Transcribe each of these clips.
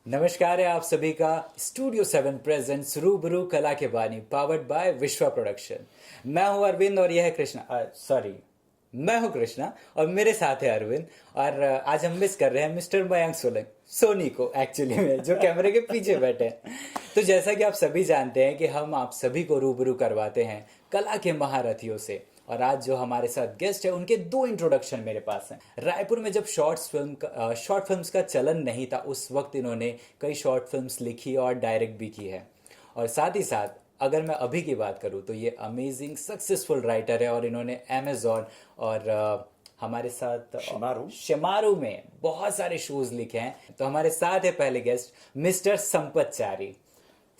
नमस्कार है आप सभी का। स्टूडियो 7 प्रेजेंट्स रूबरू कला के बानी पावर्ड बाय विश्वा प्रोडक्शन। मैं हूं अरविंद और यह है कृष्णा। मैं हूं कृष्णा और मेरे साथ है अरविंद। और आज हम मिस कर रहे हैं मिस्टर मयंक सोनी को एक्चुअली में, जो कैमरे के पीछे बैठे हैं। तो जैसा कि आप सभी जानते हैं कि हम आप सभी को रूबरू करवाते हैं कला के महारथियों से। और आज जो हमारे साथ गेस्ट है उनके दो इंट्रोडक्शन मेरे पास हैं। रायपुर में जब शॉर्ट फिल्म्स का चलन नहीं था, उस वक्त इन्होंने कई शॉर्ट फिल्म्स लिखी और डायरेक्ट भी की है। और साथ ही साथ अगर मैं अभी की बात करूं तो ये अमेजिंग सक्सेसफुल राइटर है और इन्होंने अमेजॉन और हमारे साथ शिमारू में बहुत सारे शोज लिखे हैं। तो हमारे साथ है पहले गेस्ट मिस्टर संपत चारी।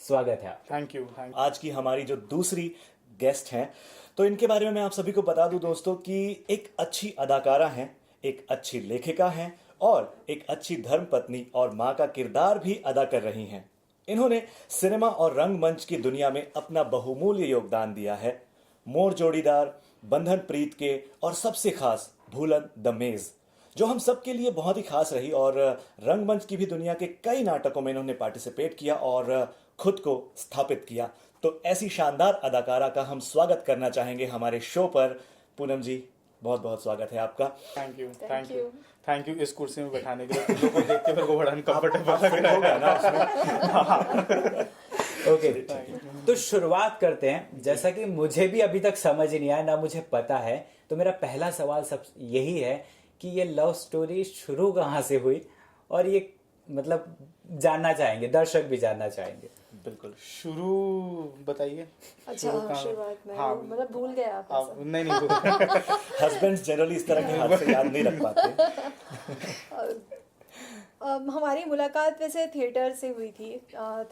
स्वागत है। Thank you. आज की हमारी जो दूसरी गेस्ट हैं, तो इनके बारे में मैं आप सभी को बता दूं दोस्तों कि एक अच्छी अदाकारा हैं, एक अच्छी लेखिका हैं और एक अच्छी धर्मपत्नी और माँ का किरदार भी अदा कर रही हैं। इन्होंने सिनेमा और रंगमंच की दुनिया में अपना बहुमूल्य योगदान दिया है। मोर जोड़ीदार, बंधन प्रीत के और सबसे खास भूलन द मेज, जो हम सब के लिए बहुत ही खास रही। और रंगमंच की भी दुनिया के कई नाटकों में इन्होंने पार्टिसिपेट किया और खुद को स्थापित किया। तो ऐसी शानदार अदाकारा का हम स्वागत करना चाहेंगे हमारे शो पर। पूनम जी, बहुत बहुत स्वागत है आपका। थैंक यू इस कुर्सी में बैठाने के लिए। लोगों को देख के मेरे को बड़ा अनकंफर्टेबल लग रहा है ना उसमें। ओके, तो शुरुआत करते हैं। जैसा कि मुझे भी अभी तक समझ नहीं आया, ना मुझे पता है, तो मेरा पहला सवाल सब यही है कि ये लव स्टोरी शुरू कहाँ से हुई, और ये मतलब जानना चाहेंगे, दर्शक भी जानना चाहेंगे। बिल्कुल, शुरू बताइए। अच्छा, शुरुआत में हाँ, मतलब भूल गए आप ऐसा? नहीं भूल। हस्बैंड्स जनरली इस तरह के हादसे याद नहीं रख पाते। हमारी मुलाकात वैसे थिएटर से हुई थी।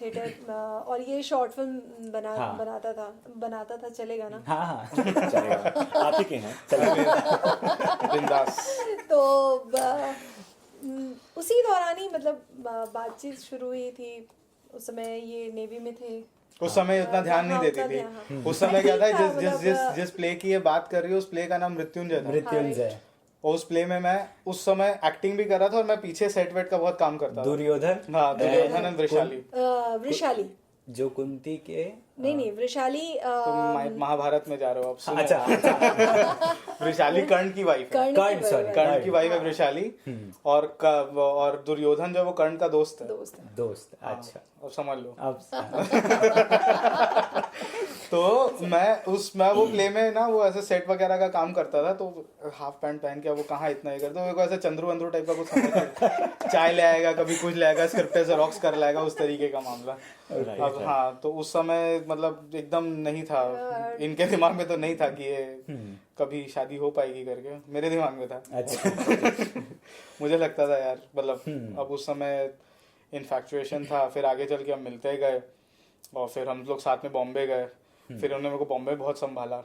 थिएटर और ये शॉर्ट फिल्म बनाता था। चलेगा ना? हाँ चलेगा, आप ही के हैं, चलेगा बिंदास। तो उसी दौरान ही मतलब बातचीत शुरू हुई थी। उस समय ये नेवी में थे। उस समय उतना ध्यान नहीं देती थी। उस समय क्या था, जिस प्ले की ये बात कर रही हो, उस प्ले का नाम मृत्युंजय। और उस प्ले में मैं उस समय एक्टिंग भी कर रहा था और मैं पीछे सेट वेट का बहुत काम करता था। दुर्योधन। हाँ, दुर्योधन और वृशाली जो कुंती के नहीं वृशाली तुम महाभारत में जा रहे हो आप। अच्छा। वृशाली कर्ण की वाइफ है। कर्ण की वाइफ है वृशाली। और दुर्योधन जो वो कर्ण का दोस्त है। अच्छा, अब समझ लो। अब तो मैं वो प्ले में ना, वो ऐसे सेट वगैरह का काम करता था। तो हाफ पैंट पहन के वो कहाँ इतना ही करता, वो ऐसे चंद्रू वंद्रू टाइप का कुछ समझ चाय ले आएगा, कभी कुछ ले आएगा, स्क्रिप्ट से जेरोक्स कर लाएगा, उस तरीके का मामला। अब हाँ, तो उस समय मतलब एकदम नहीं था, इनके दिमाग में तो नहीं था कि ये कभी शादी हो पाएगी करके। मेरे दिमाग में था। अच्छा। मुझे लगता था यार, मतलब अब उस समय इन्फैक्चुएशन था। फिर आगे चल के हम मिलते गए और फिर हम लोग साथ में बॉम्बे गए। फिर उन्होंने मेरे को बॉम्बे बहुत संभाला,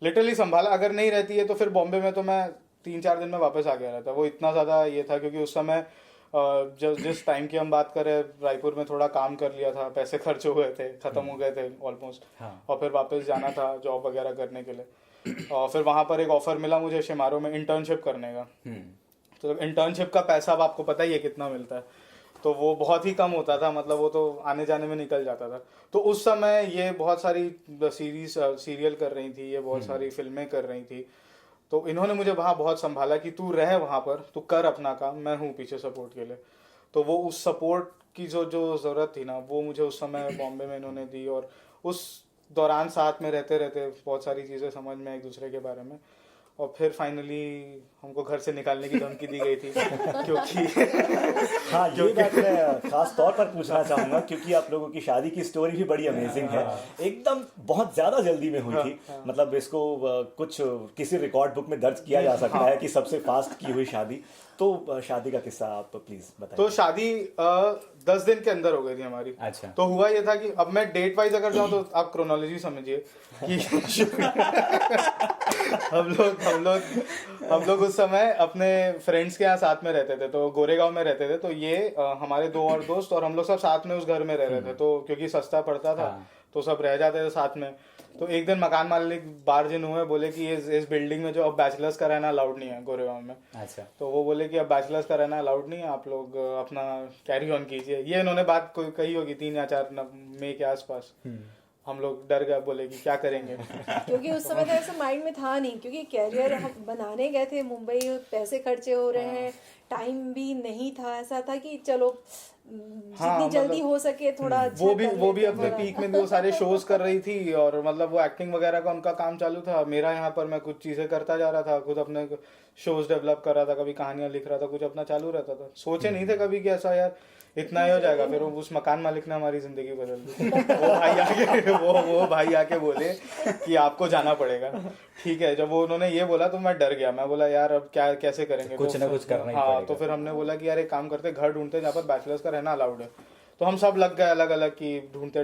लिटरली संभाला। अगर नहीं रहती है तो फिर बॉम्बे में तो मैं 3-4 दिन में वापस आ गया रहता। वो इतना ज़्यादा ये था, क्योंकि उस समय जिस टाइम की हम बात करें, रायपुर में थोड़ा काम कर लिया था, पैसे खर्च हो गए थे, ख़त्म हो गए थे ऑलमोस्ट। और फिर वापस जाना था जॉब वगैरह करने के लिए। और फिर वहाँ पर एक ऑफ़र मिला मुझे शिमारो में इंटर्नशिप करने का। तो इंटर्नशिप का पैसा अब आपको पता ही है कितना मिलता है, तो वो बहुत ही कम होता था, मतलब वो तो आने जाने में निकल जाता था। तो उस समय ये बहुत सारी सीरियल कर रही थी, ये बहुत सारी फिल्में कर रही थी। तो इन्होंने मुझे वहाँ बहुत संभाला कि तू रह वहाँ पर, तू कर अपना काम, मैं हूँ पीछे सपोर्ट के लिए। तो वो उस सपोर्ट की जो ज़रूरत थी ना, वो मुझे उस समय बॉम्बे में इन्होंने दी। और उस दौरान साथ में रहते रहते बहुत सारी चीज़ें समझ में एक दूसरे के बारे में। और फिर फाइनली हमको घर से निकालने की धमकी दी गई थी क्योंकि हाँ, ये बात मैं खास तौर पर पूछना चाहूंगा, क्योंकि आप लोगों की शादी की स्टोरी भी बड़ी अमेजिंग है। एकदम बहुत ज्यादा जल्दी में हुई थी। मतलब इसको कुछ किसी रिकॉर्ड बुक में दर्ज किया जा सकता है कि सबसे फास्ट की हुई शादी। तो शादी का किस्सा आप प्लीज बताइए। तो शादी 10 दिन के अंदर हो गई थी हमारी। अच्छा। तो हुआ ये था कि अब मैं डेट वाइज अगर जाऊं तो आप क्रोनोलॉजी समझिए कि हम लोग उस समय अपने फ्रेंड्स के यहाँ साथ में रहते थे, तो गोरेगांव में रहते थे। तो ये हमारे 2 और दोस्त और हम लोग सब साथ में उस घर में रह रहे थे। तो क्योंकि सस्ता पड़ता था तो सब रह जाते थे साथ में। तो एक दिन मकान मालिक बाहर जिन हुए बोले कि इस बिल्डिंग में जो अब बैचलर्स का रहना अलाउड नहीं है गोरेगांव में। अच्छा। तो वो बोले कि अब बैचलर्स का रहना अलाउड नहीं है, आप लोग अपना कैरी ऑन कीजिए। ये इन्होंने बात कोई कही होगी 3 या 4 मई के आसपास। हम लोग डर गए, बोले कि क्या करेंगे। क्योंकि उस समय तो ऐसा माइंड में था नहीं, क्योंकि कैरियर हम बनाने गए थे मुंबई, पैसे खर्चे हो रहे हैं, टाइम भी नहीं था। ऐसा था कि चलो जितनी जल्दी हो सके थोड़ा अच्छा वो कर भी लेते अपने थोड़ा। पीक में भी वो सारे शोज कर रही थी, और मतलब वो एक्टिंग वगैरह का उनका काम चालू था। मेरा यहाँ पर मैं कुछ चीजें करता जा रहा था, खुद अपने शोज डेवलप कर रहा था, कभी कहानियां लिख रहा था, कुछ अपना चालू रहता था। सोचे नहीं थे कभी कि ऐसा यार इतना ही हो जाएगा। फिर उस मकान मालिक ने हमारी जिंदगी बदल दी। वो भाई आके बोले कि आपको जाना पड़ेगा। ठीक है, जब वो उन्होंने ये बोला तो मैं डर गया। मैं बोला यार अब क्या कैसे करेंगे, कुछ ना कुछ करना ही हाँ। पड़ेगा। तो फिर हमने बोला कि यार एक काम करते, घर ढूंढते जहाँ पर बैचलर्स का रहना अलाउड है। तो हम सब लग गए अलग अलग कि ढूंढते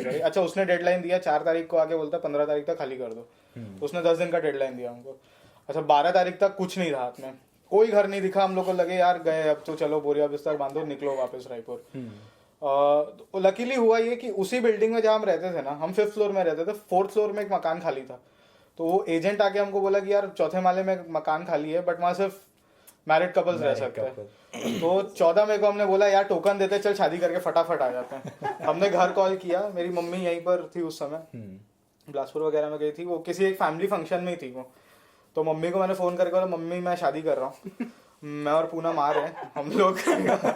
गए। अच्छा, उसने डेडलाइन दिया 4 तारीख को, आके बोलता 15 तारीख तक खाली कर दो। उसने 10 दिन का डेडलाइन दिया हमको। अच्छा, 12 तारीख तक कुछ नहीं था हाथ में, कोई घर नहीं दिखा। हम लोग को लगे यार गए, अब तो चलो बोरिया बिस्तर बांधो, निकलो वापस रायपुर। तो लकीली हुआ ये कि उसी बिल्डिंग में जहाँ हम रहते थे ना, हम 5th फ्लोर में रहते थे, 4th फ्लोर में एक मकान खाली था। तो वो एजेंट आके हमको बोला कि यार 4थे माले में मकान खाली है, बट वहाँ सिर्फ मैरिड कपल्स रह सकते हैं। तो 14 मई को हमने बोला यार टोकन देते, चल शादी करके फटाफट आ जाते हैं। हमने घर कॉल किया, मेरी मम्मी यहीं पर थी उस समय, बिलासपुर वगैरह में गई थी, वो किसी एक फैमिली फंक्शन में ही थी वो। तो मम्मी को मैंने फोन करके बोला मम्मी मैं शादी कर रहा हूँ, मैं और पूनम आ रहे हैं, हम लोग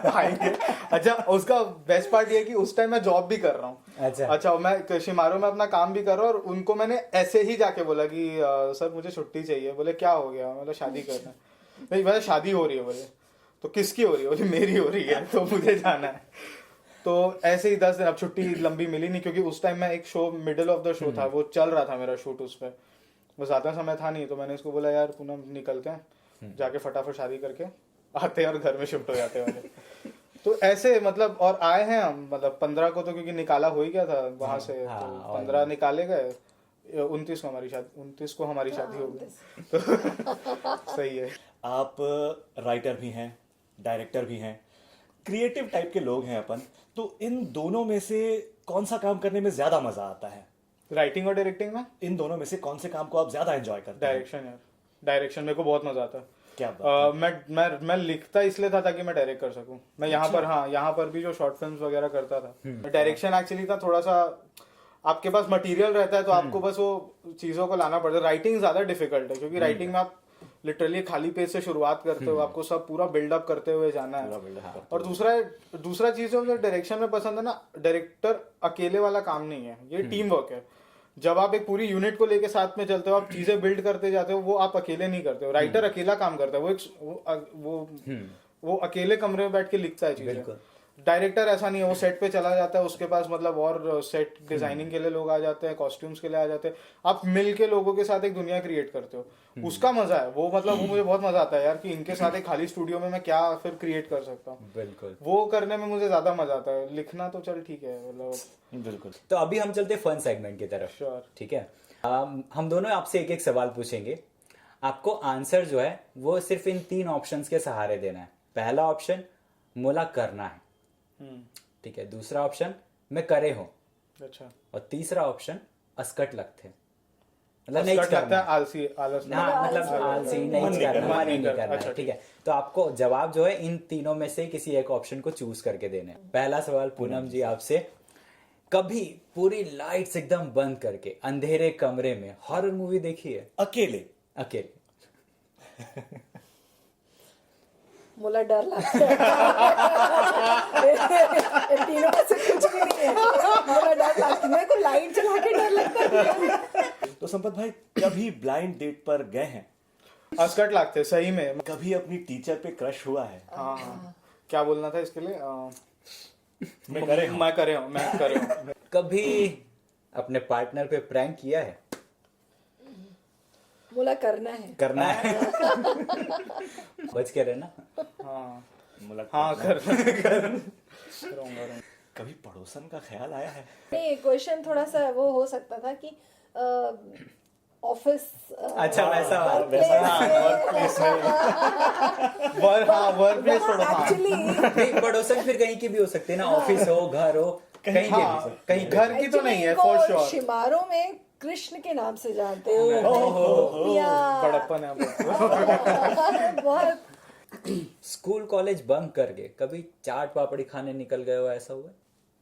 आएंगे। अच्छा, उसका बेस्ट पार्ट ये कि उस टाइम मैं जॉब भी कर रहा हूँ। अच्छा, मैं शिमारो में अपना काम भी कर रहा हूँ, और उनको मैंने ऐसे ही जाके बोला कि सर मुझे छुट्टी चाहिए। बोले क्या हो गया? मतलब शादी करना है। नहीं, मतलब शादी हो रही है। बोले तो किसकी हो रही है? बोले मेरी हो रही है, तो मुझे जाना है। तो ऐसे ही 10 दिन, अब छुट्टी लंबी मिली नहीं, क्योंकि उस टाइम में एक show, middle of the show था, वो चल रहा था मेरा शूट, उस पर वो ज्यादा समय था नहीं। तो मैंने इसको बोला यार पूनम निकलते हैं, जाके फटाफट शादी करके आते हैं और घर में शिफ्ट हो जाते हैं। तो ऐसे मतलब, और आए हैं हम मतलब 15 को, तो क्योंकि निकाला हो ही गया था वहां से। तो 15 निकाले गए, 29 को हमारी शादी, 29 को हमारी शादी हो गई। तो सही है। आप राइटर भी हैं, डायरेक्टर भी हैं, क्रिएटिव टाइप के लोग हैं अपन। तो इन दोनों में से कौन सा काम करने में ज्यादा मजा आता है? राइटिंग और डायरेक्टिंग में? इन दोनों में से कौन से काम को आप ज्यादा एंजॉय करते हैं? डायरेक्शन यार, डायरेक्शन मेरे को बहुत मजा आता है। क्या बात मैं लिखता इसलिए था ताकि मैं डायरेक्ट कर सकूं। मैं यहाँ पर, हाँ यहाँ पर भी जो शॉर्ट फिल्म्स वगैरह करता था। डायरेक्शन एक्चुअली था थोड़ा सा, आपके पास मटेरियल रहता है तो आपको बस वो चीजों को लाना पड़ता है। राइटिंग ज्यादा डिफिकल्ट है, क्योंकि राइटिंग में आप लिटरली खाली पेज से शुरुआत करते हो, आपको सब पूरा बिल्डअप करते हुए जाना है। और दूसरा चीज जो मुझे डायरेक्शन में पसंद है ना, डायरेक्टर अकेले वाला काम नहीं है, ये टीम वर्क है। जब आप एक पूरी यूनिट को लेके साथ में चलते हो, आप चीजें बिल्ड करते जाते हो, वो आप अकेले नहीं करते हो। राइटर अकेला काम करता है, वो अकेले कमरे में बैठ के लिखता है चीजें। डायरेक्टर ऐसा नहीं है, वो सेट पे चला जाता है, उसके पास मतलब और सेट डिजाइनिंग के लिए लोग आ जाते हैं, कॉस्ट्यूम्स के लिए आ जाते हैं, आप मिल के लोगों के साथ एक दुनिया क्रिएट करते हो। उसका मजा है वो, मतलब वो मुझे बहुत मजा आता है यार, कि इनके साथ एक खाली स्टूडियो में मैं क्या फिर क्रिएट कर सकता हूँ। बिल्कुल, वो करने में मुझे ज्यादा मजा आता है। लिखना तो चल ठीक है, मतलब बिल्कुल। तो अभी हम चलते फन सेगमेंट की तरफ। श्योर। ठीक है, हम दोनों आपसे एक एक सवाल पूछेंगे, आपको आंसर जो है वो सिर्फ इन 3 ऑप्शंस के सहारे देना है। पहला ऑप्शन मोला करना है, ठीक है। दूसरा ऑप्शन मैं करे हूं। अच्छा। और तीसरा ऑप्शन अस्कट लगते, मतलब अस्कट नहीं लगता करना है, आलसी, आलस ना, मतलब आलसी नहीं करना, मन नहीं करना। अच्छा, ठीक है, तो आपको जवाब जो है इन तीनों में से किसी एक ऑप्शन को चूज करके देने हैं। पहला सवाल पूनम जी आपसे, कभी पूरी लाइट्स एकदम बंद करके अंधेरे कमरे में हॉरर मूवी देखी है? अकेले? अकेले। मुझे डर लगता है। तीनों में से कुछ भी नहीं है, मुझे डर लगता है, मेरे को लाइट जला के डर लगता है। तो संपत भाई, कभी ब्लाइंड डेट पर गए हैं? अस्कट लगते सही में। कभी अपनी टीचर पे क्रश हुआ है? हाँ, क्या बोलना था इसके लिए? मैं करे हूँ। कभी अपने पार्टनर पे प्रैंक किया है? बोला करना है। बच के रहना। हाँ, करूँगा। कभी पड़ोसन का ख्याल आया है? नहीं, क्वेश्चन थोड़ा सा वो हो सकता था कि ऑफिस, अच्छा वैसा वर्क प्लेस थोड़ा। एक्चुअली नहीं, पड़ोसन फिर कहीं की भी हो सकते हैं ना, ऑफिस हो, घर हो, कहीं के भी, कहीं घर की तो नहीं है फॉर श्योर। शिमारो में कृष्ण के नाम से जानते हो या बड़प्पन है आपको। बहुत स्कूल कॉलेज बंक करके कभी चाट पापड़ी खाने निकल गए हो, ऐसा हुआ है?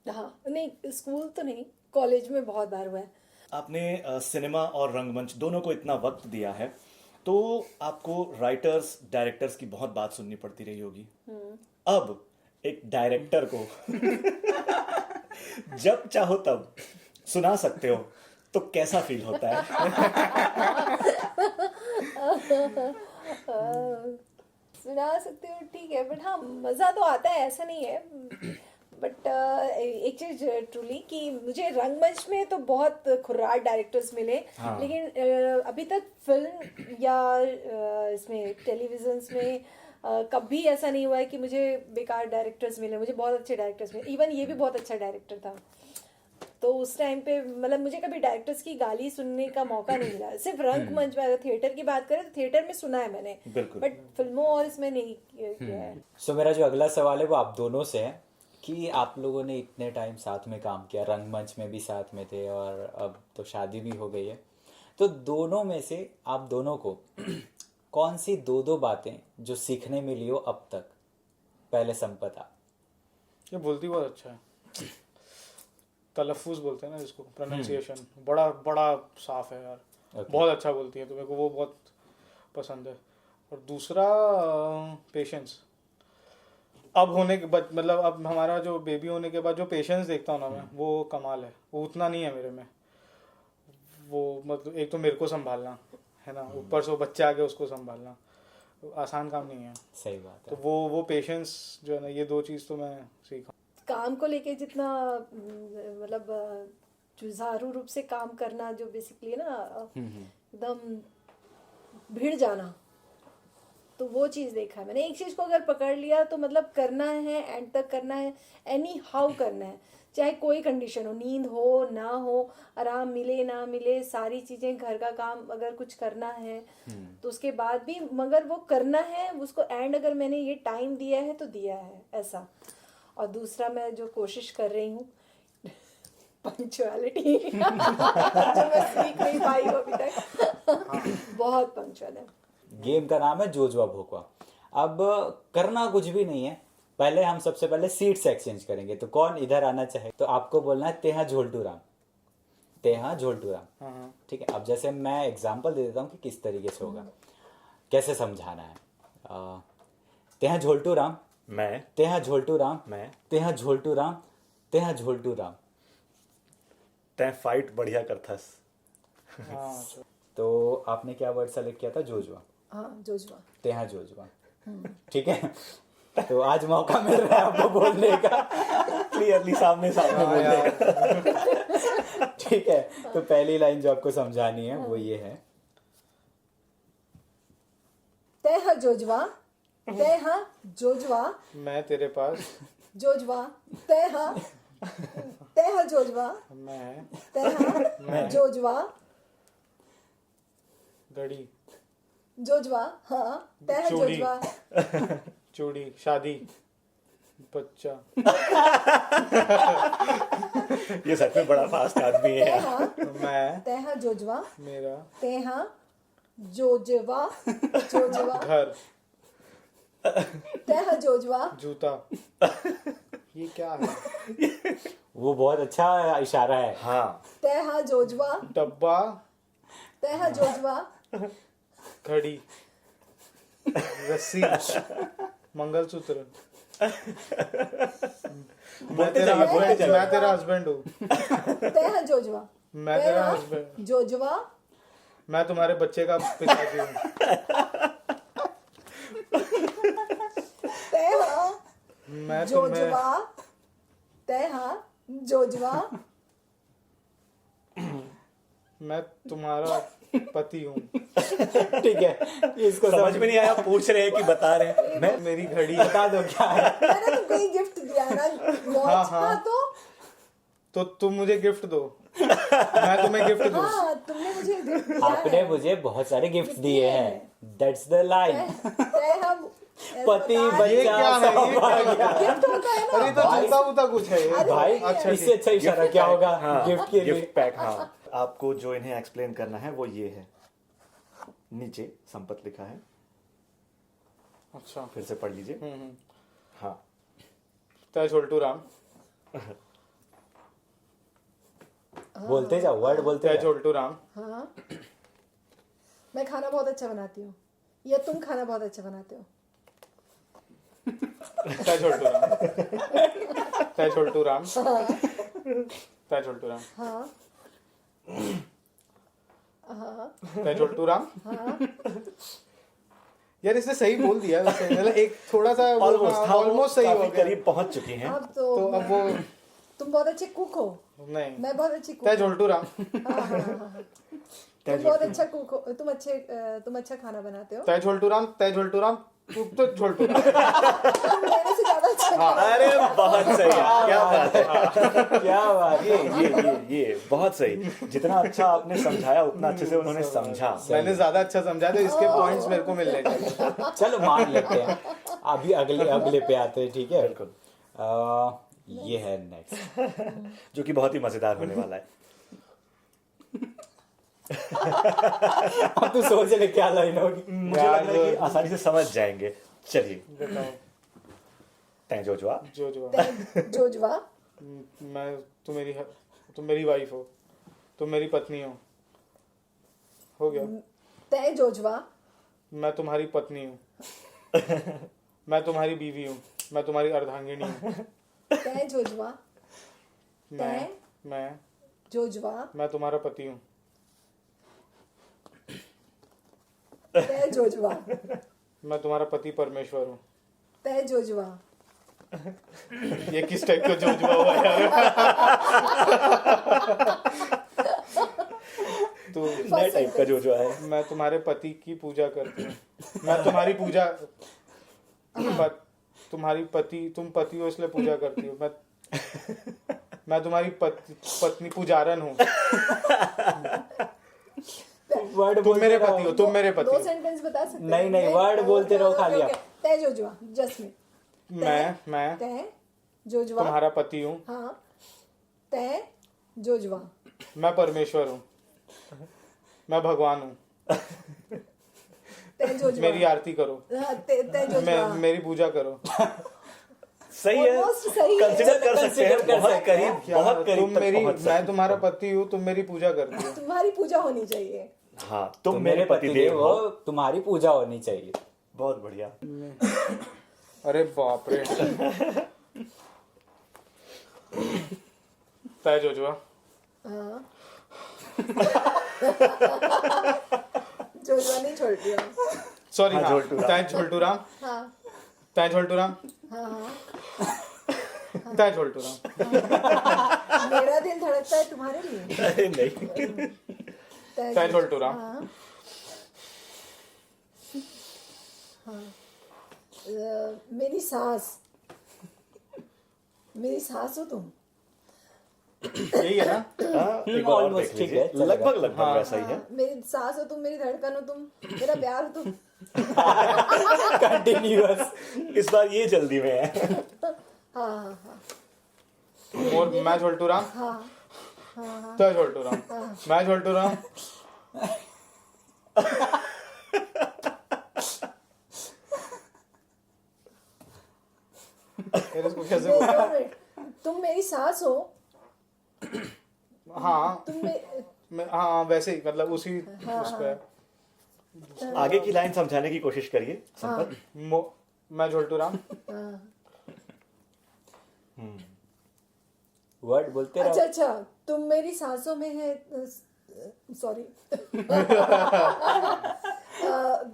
हाँ, नहीं स्कूल तो नहीं, कॉलेज में बहुत बार हुआ है। आपने सिनेमा और रंगमंच दोनों को इतना वक्त दिया है, तो आपको राइटर्स डायरेक्टर्स की बहुत बात सुननी पड़ती रही होगी। अब एक डायरेक्टर को जब चाहो तब सुना सकते हो, तो कैसा फील होता है? सुना सकते हो ठीक है, बट हाँ मज़ा तो आता है, ऐसा नहीं है। बट एक चीज ट्रूली कि मुझे रंगमंच में तो बहुत खुर्राट डायरेक्टर्स मिले, हाँ। लेकिन अभी तक फिल्म या इसमें टेलीविजन में कभी ऐसा नहीं हुआ है कि मुझे बेकार डायरेक्टर्स मिले। मुझे बहुत अच्छे डायरेक्टर्स मिले, इवन ये भी बहुत अच्छा डायरेक्टर था। तो उस टाइम पे मतलब मुझे कभी डायरेक्टर्स की गाली सुनने का मौका नहीं मिला। सिर्फ रंगमंच में, अगर थिएटर की बात करें तो थिएटर में सुना है मैंने, बिल्कुल। बट फिल्मों और इसमें नहीं किया है। सो मेरा जो अगला सवाल है वो आप दोनों से है कि आप लोगों ने इतने टाइम साथ में काम किया, रंगमंच में भी साथ में थे और अब तो शादी भी हो गई है, तो दोनों में से आप दोनों को कौन सी दो बातें जो सीखने मिली हो अब तक? पहले संपदा। ये बोलती बहुत अच्छा है, तलफ्फुज बोलते हैं ना जिसको, प्रोनाउंसिएशन बड़ा बड़ा साफ है यार। Okay. बहुत अच्छा बोलती है, तो मेरे को वो बहुत पसंद है। और दूसरा पेशेंस। अब होने के बाद, मतलब अब हमारा जो बेबी होने के बाद जो पेशेंस देखता हूँ ना मैं, वो कमाल है। वो उतना नहीं है मेरे में। वो मतलब एक तो मेरे को संभालना है ना, ऊपर से वो बच्चे आगे उसको संभालना आसान काम नहीं है। सही बात तो है। वो पेशेंस जो है ना, ये दो चीज़ तो मैं सीखा। काम को लेके जितना मतलब जुझारू रूप से काम करना, जो बेसिकली ना एकदम भिड़ जाना, तो वो चीज़ देखा है मैंने। एक चीज़ को अगर पकड़ लिया तो मतलब करना है, एंड तक करना है, एनी हाउ करना है, चाहे कोई कंडीशन हो, नींद हो ना हो, आराम मिले ना मिले, सारी चीज़ें, घर का काम अगर कुछ करना है तो उसके बाद भी मगर वो करना है उसको। एंड अगर मैंने ये टाइम दिया है तो दिया है, ऐसा। और दूसरा मैं जो कोशिश कर रही हूँ पंक्चुअलिटी जो मैं सीख नहीं पाई हूँ अभी तक। बहुत पंक्चुअल है। गेम का नाम है जोजवा भोकवा। अब करना कुछ भी नहीं है, पहले हम सबसे पहले सीट्स एक्सचेंज करेंगे। तो कौन इधर आना चाहे तो आपको बोलना है तेहा झोल्टू राम, तेहा झोल्टू राम। हाँ। ठीक है, अब जैसे मैं एग्जांपल दे देता हूँ कि किस तरीके से होगा, कैसे समझाना है। तेहा झोल्टू राम, मैं, तेहा झोल्टू राम, मैं, तेहा झोल्टू राम, तेहा झोल्टू राम। तै फाइट बढ़िया करथस। हाँ, तो आपने क्या वर्ड सेलेक्ट किया था? जोजवा। हाँ, जोजवा। तेहा जोजवा। ठीक है, तो आज मौका मिल रहा है आपको बोलने का, क्लियरली सामने सामने हाँ बोलने यार। का। ठीक है। तो पहली लाइन जो आपको समझानी है वो ये है, तेहा जोजवा, तेहा जोजवा, मैं तेरे पास, जोजवा, तेहा, तेहा जोजवा, मैं तेहा जोजवा, घड़ी, जोजवा, हाँ, तेहा चूड़ी। जोजवा, चूड़ी, शादी, बच्चा। ये सच में बड़ा फास्ट आदमी है। तेहा, मैं, तेहा जोजवा, मेरा तेहा जोजवा, जोजवा, घर, तेहा जोजवा, जूता। ये क्या है? वो बहुत अच्छा इशारा है। हाँ, तेहा जोजवा, डब्बा, तेहा जोजवा, घड़ी, रस्सी, मंगलसूत्र। मैं बोलते जाइए, बोलते जाइए। मैं तेरा हस्बैंड हूँ। तेहा जोजवा, मैं तेरा तेहा हस्बैंड, जोजवा, मैं तुम्हारे बच्चे का पिताजी हूँ। तेहा मैं तुम्हें, जोजवा, तेहा जोजवा, मैं तुम्हारा पति हूँ। ठीक है, इसको समझ में नहीं आया, पूछ रहे हैं कि बता रहे हैं। मैं, मेरी घड़ी। बता दो क्या है। मैंने तुमको ही गिफ्ट दिया ना वॉच। हाँ। हाँ, तो तुम मुझे गिफ्ट दो, मैं तुम्हें गिफ्ट दूँ। हाँ, तुमने मुझे गिफ्ट दिया आपने है। मुझे बहुत सारे गिफ्ट दिए हैं, दैट्स द लाइन। तेहा पति ये क्या है? बच्चा ये सब आ क्या गया। है? गिफ्ट होता है अरे ना। तो जूता वूता कुछ है ये? भाई अच्छा, इससे अच्छा इशारा क्या होगा गिफ्ट के लिए? Gift pack. हाँ, आपको जो इन्हें एक्सप्लेन करना है वो ये है, नीचे संपत लिखा है, अच्छा फिर से पढ़ लीजिए। हाँ। तय छोटू राम, बोलते जाओ, वर्ड बोलते तय जाओ। छोटू राम, हाँ, मैं खाना बहुत अच्छा बनाती हूँ, या तुम खाना बहुत अच्छा बनाते हो। तय छोटू राम, तय छोटू राम, तय छोटू राम, हाँ हाँ तय छोटू राम। यार इसने सही बोल दिया वैसे, मतलब एक थोड़ा सा ऑलमोस्ट सही हो काफी गया। करीब पहुंच चुकी हैं। अब तो तो अब वो तुम बहुत अच्छे कुक हो, नहीं, मैं बहुत अच्छी कुक तय हूँ। छोटू राम, तुम बहुत अच्छा कुक हो, तुम अच्छा खाना बनाते हो। तय छोटू राम, तय छोटू राम, तू तो छोटू राम। तुम मेरे से ज्यादा अच्छा अरे बहुत सही है, क्या बात है, क्या बात है। ये बहुत सही। जितना अच्छा आपने समझाया उतना अच्छे से उन्होंने समझा। मैंने ज्यादा अच्छा समझा तो इसके पॉइंट्स मेरे को मिलने चाहिए। चलो मान लेते हैं, अभी अगले पे आते हैं, ठीक है। बिल्कुल। ये है नेक्स्ट, जो कि बहुत ही मजेदार होने वाला है। अब तू सोच ले क्या लाइन होगी। मुझे लग रहा है कि आसानी से समझ जाएंगे। चलिए, बताओ। तय जोजुआ। जोजवा। मैं तुम मेरी वाइफ हो, तुम मेरी पत्नी हो गया। तय जोजवा। मैं तुम्हारी पत्नी हूँ, मैं तुम्हारी बीवी हूँ, मैं तुम्हारी अर्धांगिनी हूँ। तय जोजवा। मैं जोजवा। मैं तुम्हारा पति हूँ। तय जोजवा। मैं तुम्हारा पति परमेश्वर हूँ। तय जोजवा। ये किस टाइप का जोजवा हुआ यार? तो नए टाइप का जोजुआ है। मैं तुम्हारे पति की पूजा करती हूँ, मैं तुम्हारी पूजा तुम पति हो इसलिए पूजा करती हूँ। मैं तुम्हारी पत्नी पुजारन हूँ। वर्ड तुम मेरे पति हो, तुम मेरे पति दो हो। सेंटेंस बता सकते हो? नहीं, word बोलते रहो खाली आप। तय जोजवा, जस्ट में। मैं तय जोजवा। तुम्हारा पति हूँ। हाँ, तय जोजवा। मैं परमेश्वर हूँ, मैं भगवान हूँ। तय जोजवा। मेरी आरती करो, हाँ, तय जोजवा। मेरी पूजा करो। सही है, Almost सही है। कंसिडर कर सकते हैं। Consider कर बहुत सकते हैं। करीब, बहुत करीब तक पहुंच सकते हैं। मैं तुम्हारा पति हूँ, तुम मेरी पूजा करती हो। तुम्हारी पूजा होनी चाहिए। हाँ, तुम तुम मेरे पति देव हो। तुम्हारी पूजा होनी चाहिए। बहुत बढ़िया। अरे बाप रे। तय जोजुआ। हाँ। जोजवा नहीं छोड़ दिया। सॉरी, हाँ, झोलटू राम। तय झोलटू राम, हाँ तय झोलटू राम, हाँ तय झोलटू राम। मेरा दिल धड़कता है तुम्हारे लिए। अरे नहीं, तय झोलटू राम। हाँ हाँ। मेरी सास हो तुम। यही है ना? हाँ, एक बार और Almost देख ठीक लीजिए। है, चलेगा। लगभग लगभग हाँ। वैसा ही है। हाँ, मेरी सास हो तुम, मेरी धड़कन हो तुम, मेरा प्यार हो तुम। कंटिन्यूअस। इस बार ये जल्दी में है। हाँ हाँ हाँ और मैं झोलटू राम, हाँ तय झोलटू राम, मैं झोलटू राम। फिर इसको कैसे wait, बोलूं? wait, wait. तुम मेरी सास हो। हाँ, तुम हाँ वैसे ही, मतलब उसी उस पे है। आगे की लाइन समझाने की कोशिश करिए संपत। मैं झोलटू राम, वर्ड बोलते रहो। अच्छा अच्छा, तुम मेरी सांसों में है। सॉरी।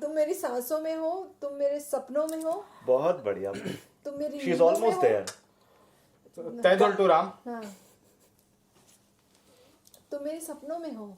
तुम मेरी सांसों में हो, तुम मेरे सपनों में हो, बहुत बढ़िया। तुम मेरी शी इज नींदों में ऑलमोस्ट हो। देयर। तय झोलटू राम। हाँ, तुम मेरे सपनों में हो,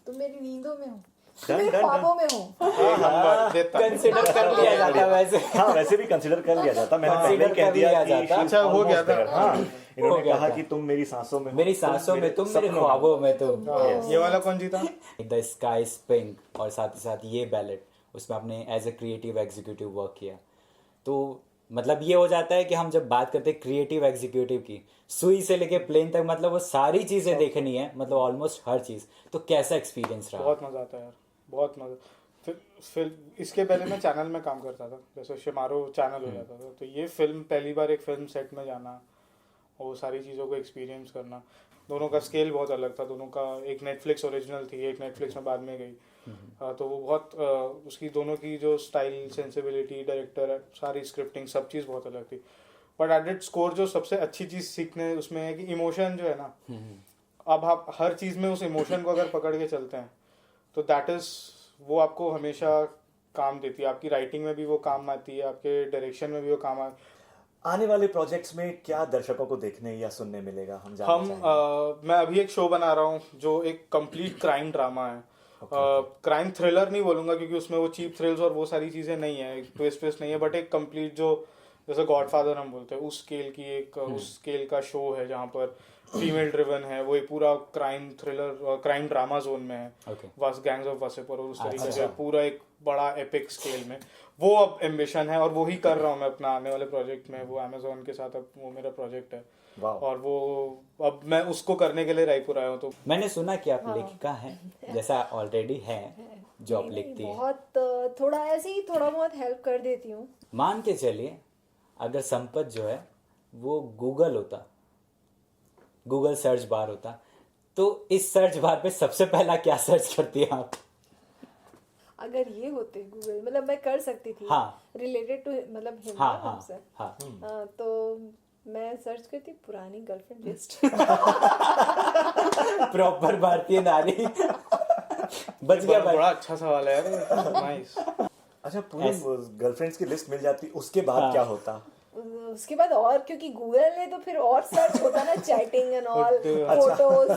तुम मेरी नींदों में हो, तुम Done, मेरे done, ख्वाबों में हो। एक नंबर देता। कंसिडर कर लिया जाता वैसे। हाँ, वैसे भी कंसिडर कर लिया जाता। मैंने पहले ही Consider कह कर दिया लिया कि जाता। she is अच्छा, हो गया almost था। there। हाँ, इन्होंने हो गया कहा था। कि तुम मेरी सांसों में हो, मेरी सांसों में तुम, मेरे सपनों ख्वाबों में तुम। ये वाला कौन जीता? द स्काई इज पिंक, और साथ ही साथ ये बैलेट उसमें आपने as a creative executive work किया। तो मतलब ये हो जाता है कि हम जब बात करते हैं क्रिएटिव एग्जीक्यूटिव की, सुई से लेके प्लेन तक, मतलब वो सारी चीजें देखनी है, मतलब ऑलमोस्ट हर चीज। तो कैसा एक्सपीरियंस रहा? बहुत मजा आता है यार, बहुत मजा। फिर इसके पहले मैं चैनल में काम करता था, जैसे शिमारो चैनल हो जाता था, तो ये फिल्म पहली बार एक फिल्म सेट में जाना और वो सारी चीज़ों को एक्सपीरियंस करना, दोनों का स्केल बहुत अलग था। दोनों का, एक नेटफ्लिक्स ओरिजिनल थी, एक नेटफ्लिक्स में बाद में गई। तो वो बहुत उसकी दोनों की जो स्टाइल, सेंसिबिलिटी, डायरेक्टर, सारी स्क्रिप्टिंग, सब चीज़ बहुत अलग थी। बट एट इट्स कोर जो सबसे अच्छी चीज़ सीखने उसमें है कि इमोशन जो है ना, अब आप हर चीज़ में उस इमोशन को अगर पकड़ के चलते हैं तो दैट इज़, वो आपको हमेशा काम देती है। आपकी राइटिंग में भी वो काम आती है, आपके डायरेक्शन में भी वो काम आती है। आने वाले प्रोजेक्ट्स में क्या दर्शकों को देखने या सुनने मिलेगा, हम जानना चाहेंगे। मैं अभी एक शो बना रहा हूँ जो एक कंप्लीट क्राइम ड्रामा है। क्राइम थ्रिलर नहीं बोलूंगा क्योंकि उसमें वो चीप थ्रिल्स और वो सारी चीज़ें नहीं है, ट्विस्ट ट्विस्ट नहीं है, बट एक कंप्लीट जो जैसे गॉडफादर हम बोलते हैं उस स्केल की एक उस स्केल का शो है जहाँ पर फीमेल ड्रिवन है। वो एक पूरा crime thriller, crime drama zone में है, वस गैंग्स ऑफ वासेपुर और उस तरीके से पूरा एक बड़ा एपिक स्केल में। वो अब एम्बिशन है और वो ही कर रहा हूँ मैं अपना आने वाले प्रोजेक्ट में। वो अमेजोन के साथ अब वो मेरा प्रोजेक्ट है और वो अब मैं उसको करने के लिए रायपुर आया हूँ। तो मैंने सुना कि आप लेखिका हैं, जैसा ऑलरेडी है जो आप लिखती है। बहुत थोड़ा ऐसे ही थोड़ा बहुत हेल्प कर देती हूँ। मान के चलिए अगर संपत जो है वो गूगल होता, गूगल सर्च बार होता, तो इस सर्च बार पे सबसे पहला क्या सर्च करती हैं आप? अगर ये होते गूगल, मतलब मैं कर सकती थी रिलेटेड टू मतलब हिम, तो मैं सर्च करती पुरानी गर्लफ्रेंड लिस्ट। प्रॉपर भारतीय नारी। बच गया भाई। बड़ा अच्छा सवाल है यार, नाइस। अच्छा, पूरी गर्लफ्रेंड्स की लिस्ट मिल जाती, उसके बाद क्या होता? उसके बाद और, क्योंकि गूगल है तो फिर और सर्च होता ना, चैटिंग एंड ऑल, फोटोज।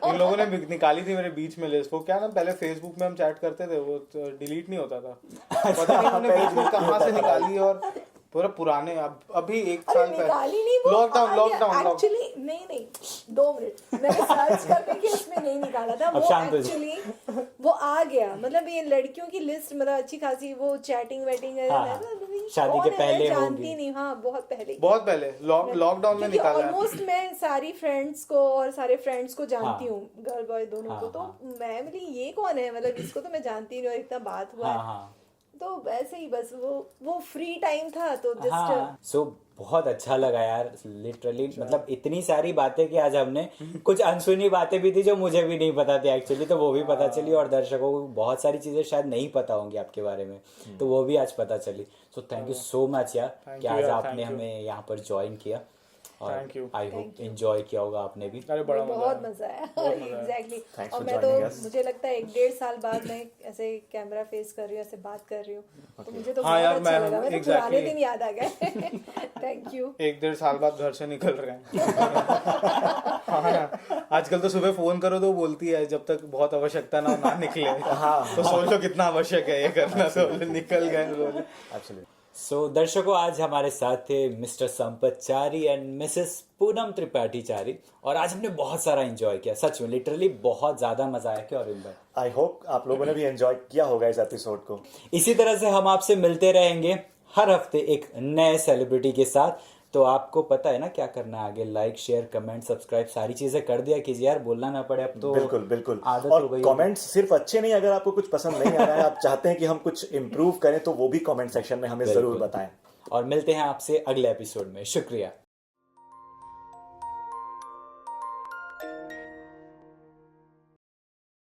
इन लोगों ने निकाली थी मेरे बीच में लिस्ट। वो क्या ना, पहले फेसबुक में हम चैट करते थे, वो डिलीट नहीं होता था, पता नहीं उन्होंने बीच में कहाँ से निकाली। और पूरा पुराने अभी एक साल पहले लॉकडाउन एक्चुअली नहीं 2 मिनट मैंने सर्च करने के उसमें नहीं निकाला था। वो एक्चुअली वो आ गया, मतलब ये लड़कियों की लिस्ट, मतलब अच्छी खासी वो चैटिंग वेटिंग शादी के पहले जानती नहीं। हाँ, बहुत पहले लॉकडाउन में निकाला। ऑलमोस्ट मैं सारी फ्रेंड्स को और सारे फ्रेंड्स को जानती हूँ, गर्ल बॉय दोनों को। तो मैं बोली ये कौन है, मतलब इसको तो मैं जानती नहीं और इतना बात हुआ है। तो वैसे ही बस वो फ्री टाइम था तो जस्ट सो बहुत अच्छा लगा यार लिटरली। मतलब इतनी सारी बातें कि आज हमने कुछ अनसुनी बातें भी थी जो मुझे भी नहीं पता थी एक्चुअली, तो वो भी पता चली। और दर्शकों को बहुत सारी चीजें शायद नहीं पता होंगी आपके बारे में, तो वो भी आज पता चली। So thank you so much यार कि आज आपने हमें यहाँ पर ज्वाइन किया। और आई होप एंजॉय किया होगा आपने भी। अरे बड़ा बहुत मजा आया। एग्जैक्टली। और मैं तो, मुझे लगता है 1.5 साल बाद मैं ऐसे कैमरा फेस कर रही हूँ, ऐसे बात कर रही हूँ, तो मुझे तो बहुत अच्छा लगा। मैं तो पुराने दिन याद आ गए। Thank you. 1.5 साल बाद घर से निकल रहे हैं। हाँ, आजकल तो सुबह फोन करो तो बोलती है जब तक बहुत आवश्यकता ना निकले। तो सोच लो कितना आवश्यक है ये करना, तो निकल गए। सो दर्शकों, आज हमारे साथ थे mister Sampat Chari and missus Poonam Tripathi Chari, और आज हमने बहुत सारा एंजॉय किया। सच में लिटरली बहुत ज्यादा मजा आया। क्या अरविंद भाई? आई होप आप लोगों ने भी एंजॉय किया होगा इस एपिसोड को। इसी तरह से हम आपसे मिलते रहेंगे हर हफ्ते एक नए सेलिब्रिटी के साथ। तो आपको पता है ना क्या करना है आगे। लाइक, शेयर, कमेंट, सब्सक्राइब सारी चीजें कर दिया कीजिए यार, बोलना ना पड़े अब तो। बिल्कुल। आदत और हो गई। कमेंट्स सिर्फ अच्छे नहीं, अगर आपको कुछ पसंद नहीं आ रहा है, आप चाहते हैं कि हम कुछ इम्प्रूव करें, तो वो भी कमेंट सेक्शन में हमें जरूर बताएं। और मिलते हैं आपसे अगले एपिसोड में। शुक्रिया।